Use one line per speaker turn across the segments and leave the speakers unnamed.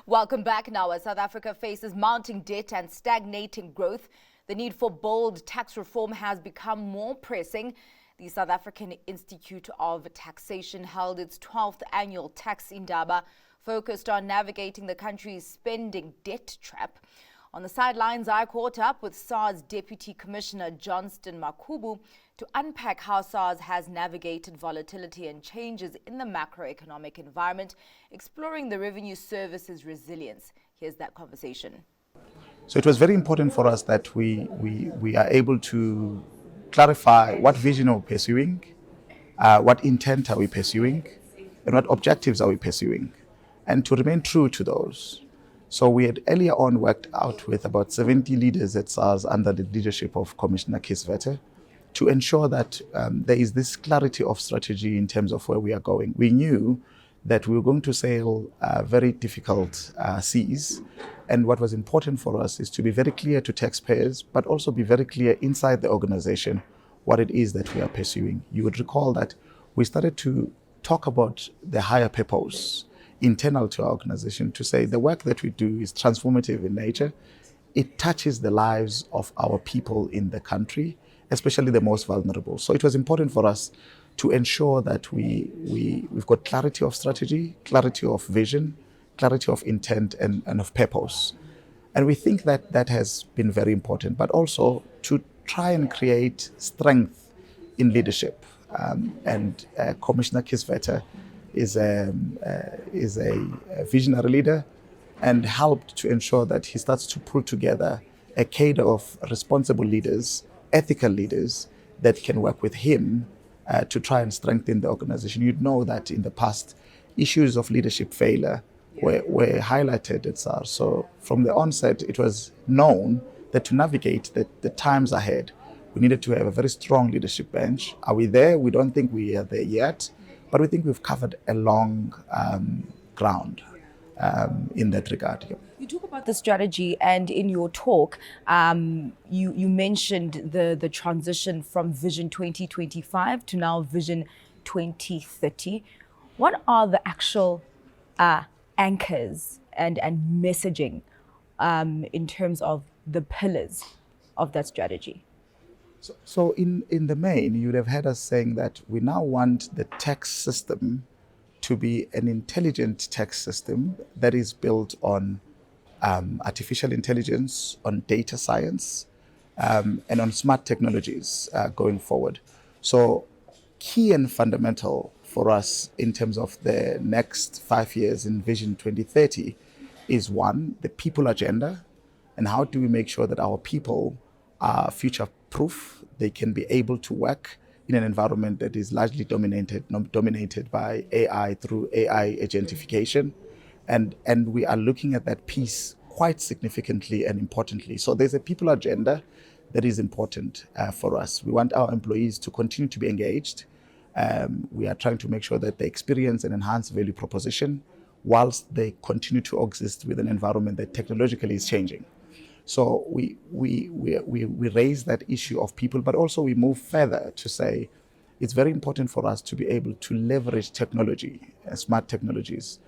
Welcome back now. As South Africa faces mounting debt and stagnating growth, the need for bold tax reform has become more pressing. The South African Institute of Taxation held its 12th annual Tax Indaba, focused on navigating the country's spending debt trap. On the sidelines, I caught up with SARS Deputy Commissioner Johnstone Makhubu to unpack how SARS has navigated volatility and changes in the macroeconomic environment, exploring the revenue service's resilience. Here's that conversation.
So it was very important for us that we are able to clarify what vision are we pursuing, what intent are we pursuing, and what objectives are we pursuing, and to remain true to those. So we had earlier on worked out with about 70 leaders at SARS under the leadership of Commissioner Kisvete to ensure that there is this clarity of strategy in terms of where we are going. We knew that we were going to sail very difficult seas, and what was important for us is to be very clear to taxpayers, but also be very clear inside the organization what it is that we are pursuing. You would recall that we started to talk about the higher purpose internal to our organization, to say the work that we do is transformative in nature. It touches the lives of our people in the country, especially the most vulnerable. So it was important for us to ensure that we've got clarity of strategy, clarity of vision, clarity of intent, and of purpose. And we think that that has been very important, but also to try and create strength in leadership. Commissioner Kisvete is a visionary leader and helped to ensure that he starts to pull together a cadre of responsible leaders, ethical leaders that can work with him to try and strengthen the organization. You'd know that in the past, issues of leadership failure were highlighted at SARS. So from the onset, it was known that to navigate the times ahead, we needed to have a very strong leadership bench. Are we there? We don't think we are there yet, but we think we've covered a long ground in that regard. Yeah.
You talk about the strategy, and in your talk, you mentioned the transition from Vision 2025 to now Vision 2030. What are the actual anchors and messaging in terms of the pillars of that strategy?
So in the main, you would have heard us saying that we now want the tax system to be an intelligent tax system that is built on artificial intelligence, on data science, and on smart technologies going forward. So key and fundamental for us in terms of the next 5 years in Vision 2030 is one, the people agenda, and how do we make sure that our people are future-proof, they can be able to work in an environment that is largely dominated by AI through AI agentification. And we are looking at that piece quite significantly and importantly. So there's a people agenda that is important for us. We want our employees to continue to be engaged. We are trying to make sure that they experience an enhanced value proposition whilst they continue to exist with an environment that technologically is changing. So we raise that issue of people, but also we move further to say it's very important for us to be able to leverage technology, smart technologies.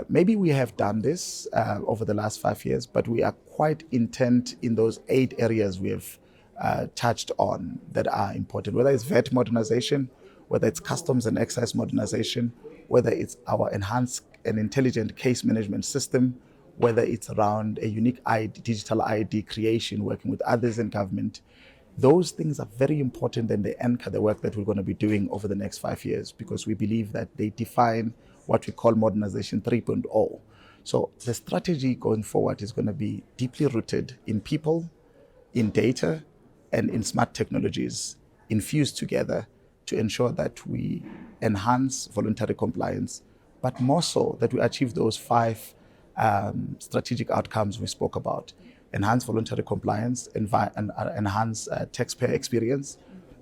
Maybe we have done this over the last 5 years, but we are quite intent in those 8 areas we have touched on that are important, whether it's VAT modernization, whether it's customs and excise modernization, whether it's our enhanced and intelligent case management system, whether it's around a unique digital ID creation, working with others in government. Those things are very important and they anchor the work that we're going to be doing over the next 5 years, because we believe that they define what we call modernization 3.0. So the strategy going forward is going to be deeply rooted in people, in data, and in smart technologies infused together to ensure that we enhance voluntary compliance, but more so that we achieve those 5 strategic outcomes we spoke about: enhance voluntary compliance, and enhance taxpayer experience,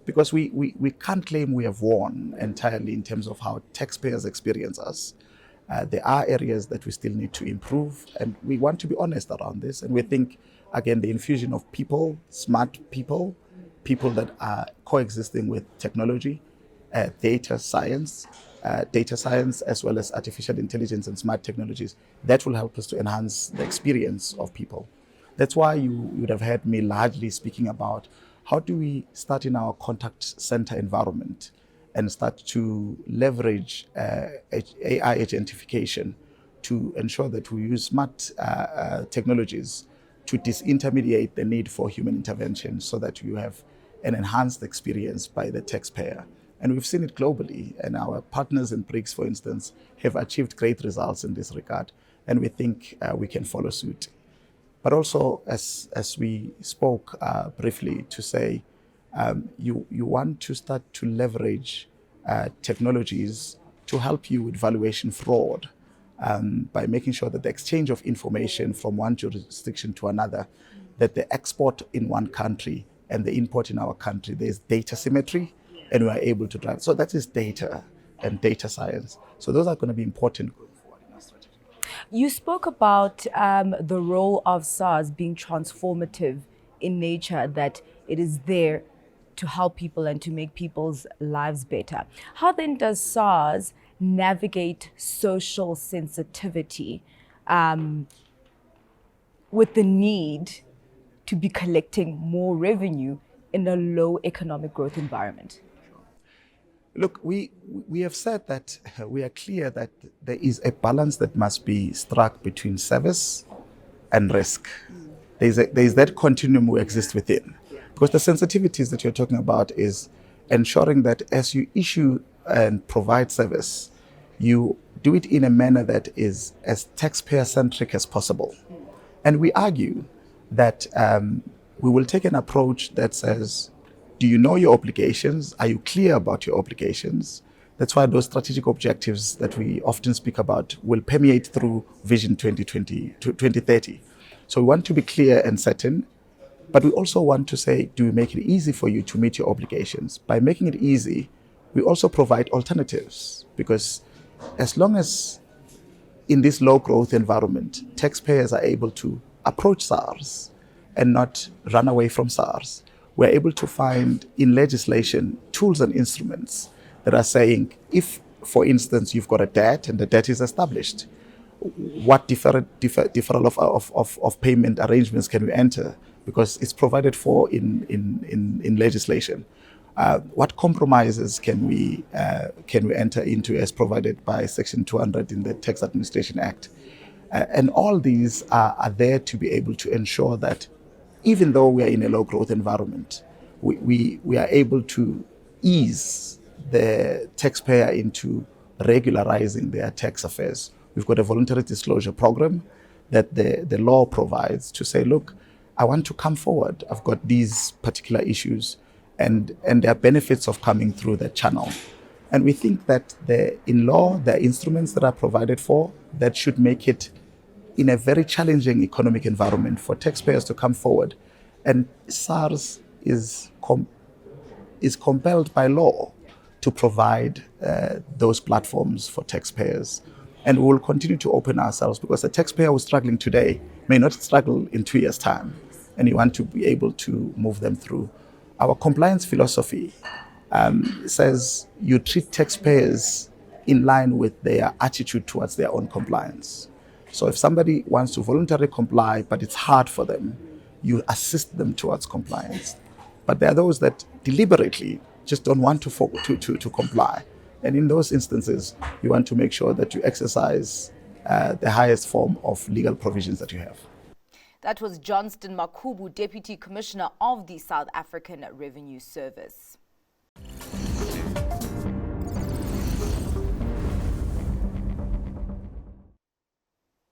because we can't claim we have won entirely in terms of how taxpayers experience us. There are areas that we still need to improve, and we want to be honest around this. And we think, again, the infusion of people, smart people, people that are coexisting with technology, data science as well as artificial intelligence and smart technologies that will help us to enhance the experience of people. That's why you would have heard me largely speaking about how do we start in our contact center environment and start to leverage AI agentification to ensure that we use smart technologies to disintermediate the need for human intervention so that you have an enhanced experience by the taxpayer. And we've seen it globally, and our partners in BRICS, for instance, have achieved great results in this regard, and we think we can follow suit. But also, as we spoke briefly, to say you want to start to leverage technologies to help you with valuation fraud by making sure that the exchange of information from one jurisdiction to another, that the export in one country and the import in our country, there's data symmetry, and we are able to drive. So that is data and data science. So those are going to be important going forward in our strategy.
You spoke about the role of SARS being transformative in nature, that it is there to help people and to make people's lives better. How then does SARS navigate social sensitivity with the need to be collecting more revenue in a low economic growth environment?
Look, we have said that we are clear that there is a balance that must be struck between service and risk. There is that continuum we exist within. Because the sensitivities that you're talking about is ensuring that as you issue and provide service, you do it in a manner that is as taxpayer-centric as possible. And we argue that we will take an approach that says, do you know your obligations? Are you clear about your obligations? That's why those strategic objectives that we often speak about will permeate through Vision 2020 to 2030. So we want to be clear and certain, but we also want to say, do we make it easy for you to meet your obligations? By making it easy, we also provide alternatives, because as long as in this low growth environment, taxpayers are able to approach SARS and not run away from SARS, we're able to find in legislation tools and instruments that are saying, if, for instance, you've got a debt and the debt is established, what deferral of payment arrangements can we enter? Because it's provided for in legislation. What compromises can we enter into as provided by Section 200 in the Tax Administration Act? And all these are there to be able to ensure that even though we are in a low growth environment, we are able to ease the taxpayer into regularizing their tax affairs. We've got a voluntary disclosure program that the law provides to say, look, I want to come forward. I've got these particular issues, and there are benefits of coming through that channel. And we think that in law, there are instruments that are provided for that should make it, in a very challenging economic environment, for taxpayers to come forward. And SARS is compelled by law to provide those platforms for taxpayers. And we will continue to open ourselves, because the taxpayer who's struggling today may not struggle in 2 years' time, and you want to be able to move them through. Our compliance philosophy says you treat taxpayers in line with their attitude towards their own compliance. So if somebody wants to voluntarily comply, but it's hard for them, you assist them towards compliance. But there are those that deliberately just don't want to comply. And in those instances, you want to make sure that you exercise the highest form of legal provisions that you have.
That was Johnstone Makhubu, Deputy Commissioner of the South African Revenue Service.